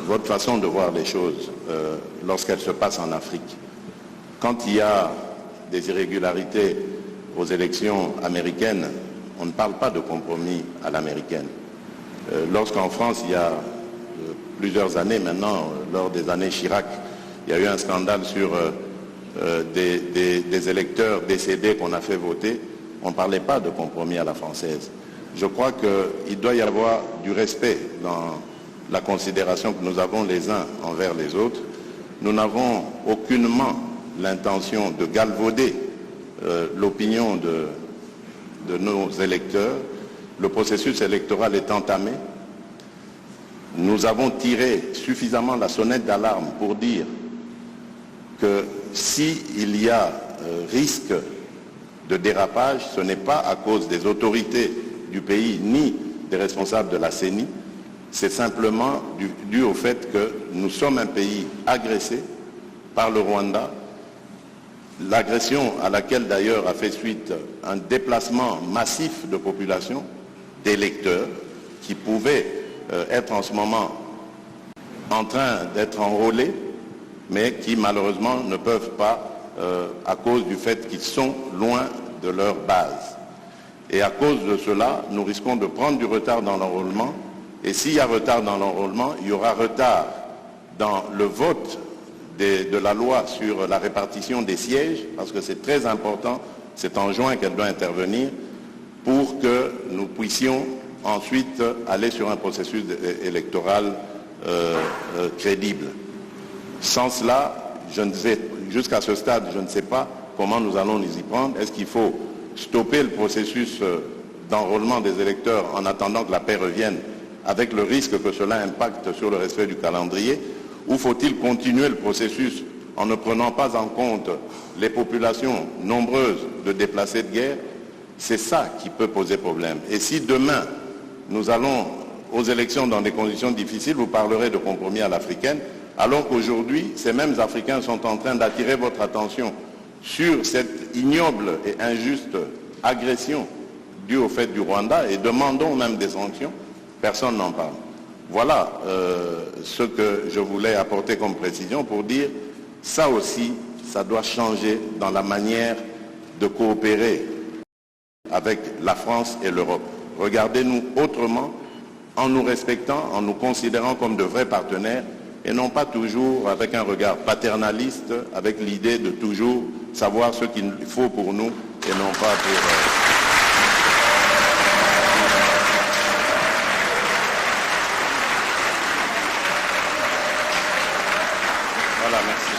votre façon de voir les choses lorsqu'elles se passent en Afrique. Quand il y a des irrégularités aux élections américaines, on ne parle pas de compromis à l'américaine. Lorsqu'en France, il y a plusieurs années maintenant, lors des années Chirac, il y a eu un scandale sur des électeurs décédés qu'on a fait voter, on ne parlait pas de compromis à la française. Je crois qu'il doit y avoir du respect dans la considération que nous avons les uns envers les autres. Nous n'avons aucunement l'intention de galvauder l'opinion de nos électeurs. Le processus électoral est entamé. Nous avons tiré suffisamment la sonnette d'alarme pour dire que s'il y a risque de dérapage, ce n'est pas à cause des autorités du pays ni des responsables de la CENI, c'est simplement dû au fait que nous sommes un pays agressé par le Rwanda, l'agression à laquelle d'ailleurs a fait suite un déplacement massif de population, d'électeurs, qui pouvaient être en ce moment en train d'être enrôlés, mais qui malheureusement ne peuvent pas à cause du fait qu'ils sont loin de leur base. Et à cause de cela, nous risquons de prendre du retard dans l'enrôlement. Et s'il y a retard dans l'enrôlement, il y aura retard dans le vote de la loi sur la répartition des sièges, parce que c'est très important, c'est en juin qu'elle doit intervenir, pour que nous puissions ensuite aller sur un processus électoral crédible. Sans cela, jusqu'à ce stade, je ne sais pas comment nous allons nous y prendre. Est-ce qu'il faut stopper le processus d'enrôlement des électeurs en attendant que la paix revienne, avec le risque que cela impacte sur le respect du calendrier, ou faut-il continuer le processus en ne prenant pas en compte les populations nombreuses de déplacés de guerre? C'est ça qui peut poser problème. Et si demain, nous allons aux élections dans des conditions difficiles, vous parlerez de compromis à l'africaine, alors qu'aujourd'hui, ces mêmes Africains sont en train d'attirer votre attention sur cette ignoble et injuste agression due au fait du Rwanda, et demandons même des sanctions, personne n'en parle. Voilà ce que je voulais apporter comme précision pour dire, ça aussi, ça doit changer dans la manière de coopérer avec la France et l'Europe. Regardez-nous autrement, en nous respectant, en nous considérant comme de vrais partenaires, et non pas toujours avec un regard paternaliste, avec l'idée de toujours savoir ce qu'il faut pour nous et non pas pour... Voilà, merci.